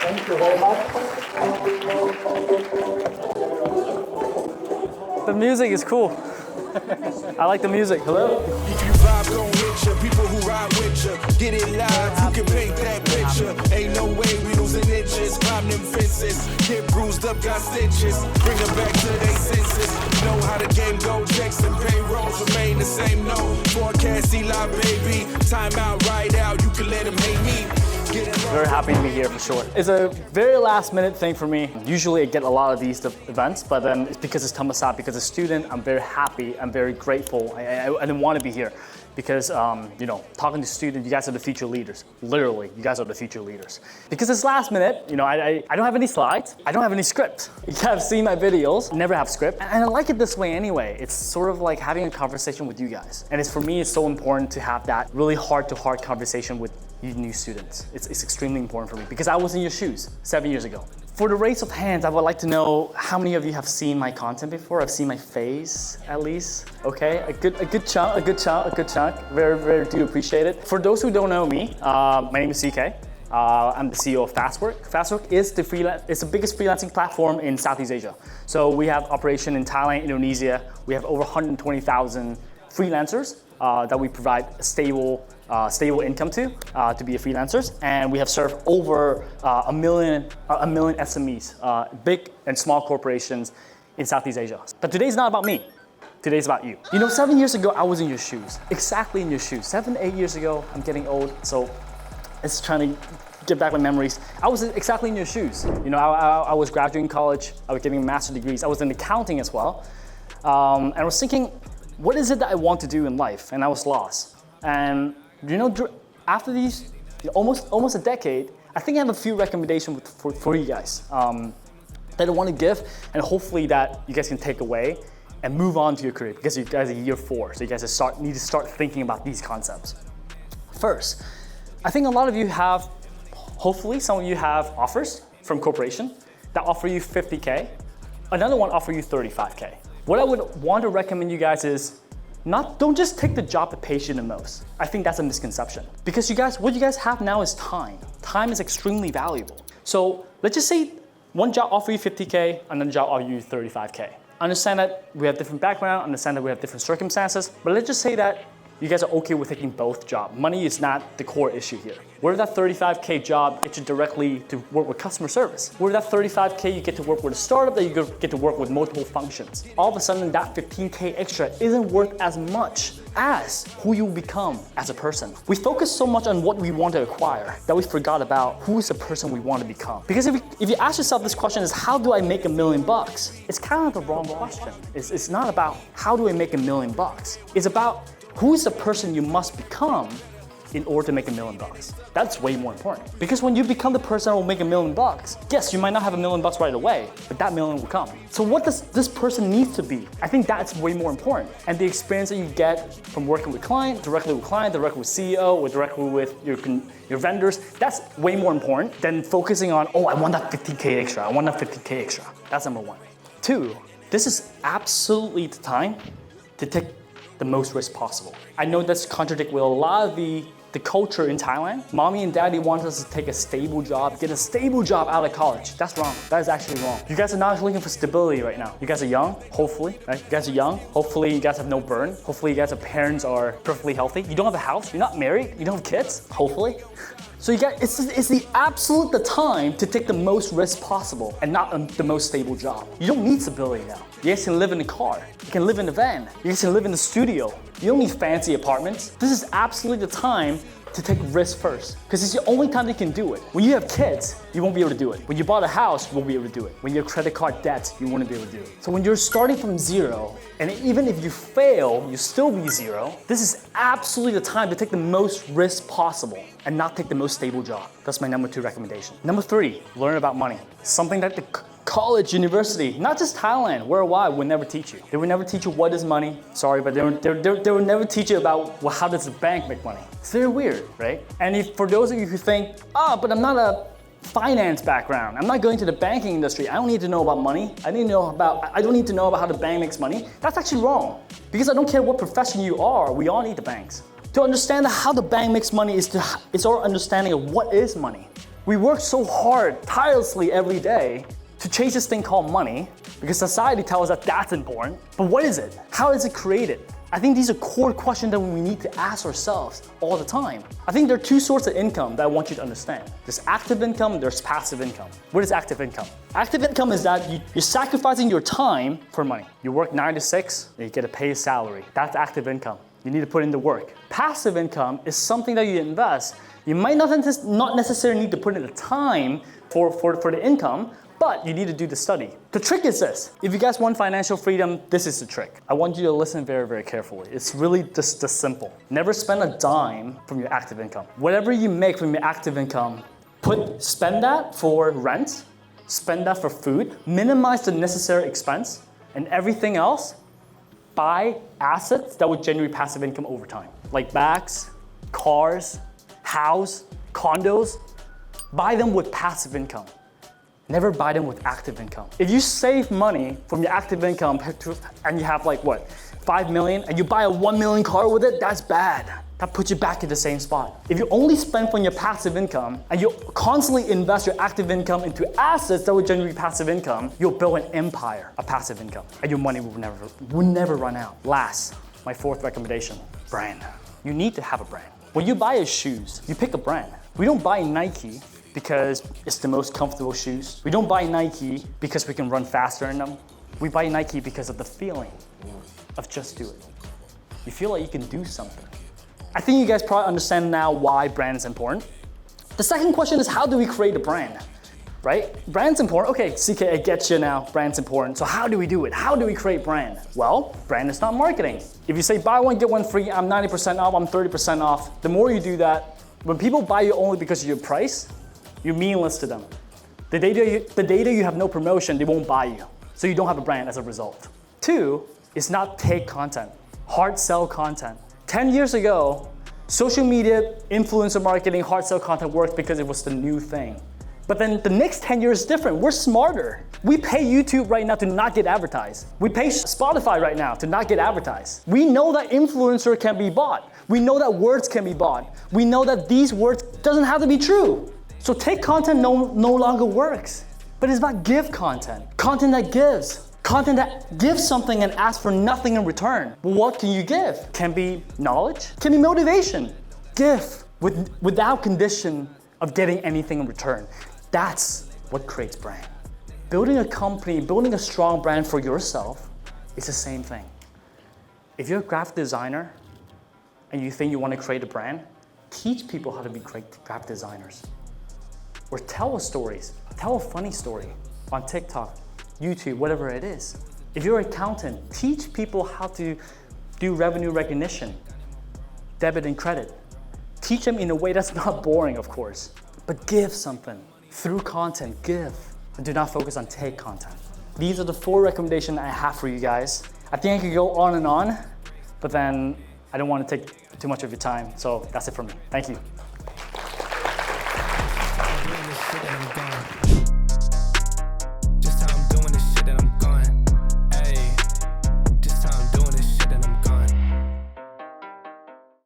Thank you very much. The music is cool. I like the music. Hello? If you vibe, gon' hit ya. People who ride with ya. Get it live, you can paint that picture. Ain't no way we losing inches. Climb them fences. Get bruised up, got stitches. Bring them back to their senses. Know how the game go. Checks and payrolls remain the same. No forecast, Eli, baby. Time out, ride out. You can let them hate me. Very happy to be here for sure. It's a very last minute thing for me. Usually I get a lot of these events, but then it's because it's Thammasat, because as a student, I'm very happy, I'm very grateful. I didn't want to be here because, talking to students, you guys are the future leaders. Literally, you guys are the future leaders. Because it's last minute, I don't have any slides, I don't have any script. You guys have seen my videos, never have script, and I like it this way anyway. It's sort of like having a conversation with you guys. And for me, it's so important to have that really heart-to-heart conversation with you new students. It's extremely important for me because I was in your shoes 7 years ago. For the raise of hands, I would like to know how many of you have seen my content before. I've seen my face at least. Okay, a good chunk. Very, very do appreciate it. For those who don't know me, my name is CK. I'm the CEO of Fastwork. Fastwork is the biggest freelancing platform in Southeast Asia. So we have operation in Thailand, Indonesia. We have over 120,000 freelancers that we provide stable income to be a freelancers, and we have served over a million SMEs, big and small corporations in Southeast Asia. But today's not about me. Today's about you. 7 years ago, I was in your shoes, exactly in your shoes. 7, 8 years ago, I'm getting old, so it's trying to get back my memories. I was exactly in your shoes. I was graduating college, I was getting a master's degrees, I was in accounting as well, and I was thinking, what is it that I want to do in life? And I was lost. And after these almost a decade, I think I have a few recommendations for you guys that I want to give, and hopefully that you guys can take away and move on to your career, because you guys are year 4, so you guys need to start thinking about these concepts. First, I think a lot of you have, hopefully some of you have offers from corporation that offer you 50K. Another one offer you 35K. What I would want to recommend you guys is don't just take the job that pays you the most. I think that's a misconception. Because what you guys have now is time. Time is extremely valuable. So let's just say one job offers you 50K, another job offers you 35K. Understand that we have different background, understand that we have different circumstances, but let's just say that you guys are okay with taking both jobs. Money is not the core issue here. What if that 35K job gets you directly to work with customer service? What if that 35K you get to work with a startup that you get to work with multiple functions? All of a sudden that 15K extra isn't worth as much as who you become as a person. We focus so much on what we want to acquire that we forgot about who is the person we want to become. Because if you ask yourself this question is, how do I make $1 million? It's kind of the wrong question. It's not about how do I make $1 million? It's about who is the person you must become in order to make $1 million? That's way more important. Because when you become the person that will make $1 million, yes, you might not have $1 million right away, but that million will come. So what does this person need to be? I think that's way more important. And the experience that you get from working with directly with CEO, or directly with your vendors, that's way more important than focusing on, I want that 50K extra. That's number 1. 2, this is absolutely the time to take the most risk possible. I know that's contradict with a lot of the culture in Thailand. Mommy and daddy want us to take a stable job, get a stable job out of college. That's wrong. That is actually wrong. You guys are not looking for stability right now. You guys are young, hopefully, right? You guys are young. Hopefully you guys have no burn. Hopefully you guys' parents are perfectly healthy. You don't have a house, you're not married, you don't have kids, hopefully. So you guys, it's the absolute time to take the most risk possible and not the most stable job. You don't need stability now. You guys can live in a car. You can live in a van. You guys can live in the studio. You don't need fancy apartments. This is absolutely the time to take risk first, because it's the only time you can do it. When you have kids, you won't be able to do it. When you bought a house, you won't be able to do it. When you have credit card debts, you won't be able to do it. So when you're starting from zero, and even if you fail, you still be zero, this is absolutely the time to take the most risk possible and not take the most stable job. That's my number 2 recommendation. Number 3, learn about money. Something that the college, university, not just Thailand, worldwide, will never teach you. They will never teach you what is money. Sorry, but they will never teach you about how does the bank make money. It's very weird, right? And for those of you who think, but I'm not a finance background, I'm not going to the banking industry, I don't need to know about money, I don't need to know about how the bank makes money. That's actually wrong. Because I don't care what profession you are, we all need the banks. To understand how the bank makes money is our understanding of what is money. We work so hard, tirelessly every day to chase this thing called money because society tells us that that's important. But what is it? How is it created? I think these are core questions that we need to ask ourselves all the time. I think there are two sorts of income that I want you to understand. There's active income, there's passive income. What is active income? Active income is that you're sacrificing your time for money. You work 9 to 6, and you get a paid salary. That's active income. You need to put in the work. Passive income is something that you invest. You might not necessarily need to put in the time for the income, but you need to do the study. The trick is this. If you guys want financial freedom, this is the trick. I want you to listen very, very carefully. It's really just this simple. Never spend a dime from your active income. Whatever you make from your active income, spend that for rent, spend that for food, minimize the necessary expense, and everything else, buy assets that would generate passive income over time. Like bags, cars, house, condos, buy them with passive income. Never buy them with active income. If you save money from your active income and you have like what, 5 million and you buy a 1 million car with it, that's bad. That puts you back in the same spot. If you only spend from your passive income and you constantly invest your active income into assets that will generate passive income, you'll build an empire of passive income and your money will never run out. Last, my fourth recommendation, brand. You need to have a brand. When you buy shoes, you pick a brand. We don't buy Nike because it's the most comfortable shoes. We don't buy Nike because we can run faster in them. We buy Nike because of the feeling of just do it. You feel like you can do something. I think you guys probably understand now why brand is important. The second question is, how do we create a brand? Right? Brand's important. Okay, CK, I get you now. Brand's important. So how do we do it? How do we create brand? Well, brand is not marketing. If you say buy one, get one free, I'm 90% off, I'm 30% off, the more you do that, when people buy you only because of your price, you're meaningless to them. The data you have no promotion, they won't buy you. So you don't have a brand as a result. 2 is not take content, hard sell content. 10 years ago, social media, influencer marketing, hard sell content worked because it was the new thing. But then the next 10 years is different. We're smarter. We pay YouTube right now to not get advertised. We pay Spotify right now to not get advertised. We know that influencer can be bought. We know that words can be bought. We know that these words doesn't have to be true. So take content no longer works. But it's about give content. Content that gives. Content that gives something and asks for nothing in return. Well, what can you give? Can be knowledge, can be motivation. Give without condition of getting anything in return. That's what creates brand. Building a company, building a strong brand for yourself is the same thing. If you're a graphic designer and you think you want to create a brand, teach people how to be great graphic designers. Or tell stories, tell a funny story on TikTok, YouTube, whatever it is. If you're an accountant, teach people how to do revenue recognition, debit and credit. Teach them in a way that's not boring, of course, but give something. Through content, give. And do not focus on take content. These are the 4 recommendations I have for you guys. I think I could go on and on, but then I don't want to take too much of your time, so that's it for me. Thank you.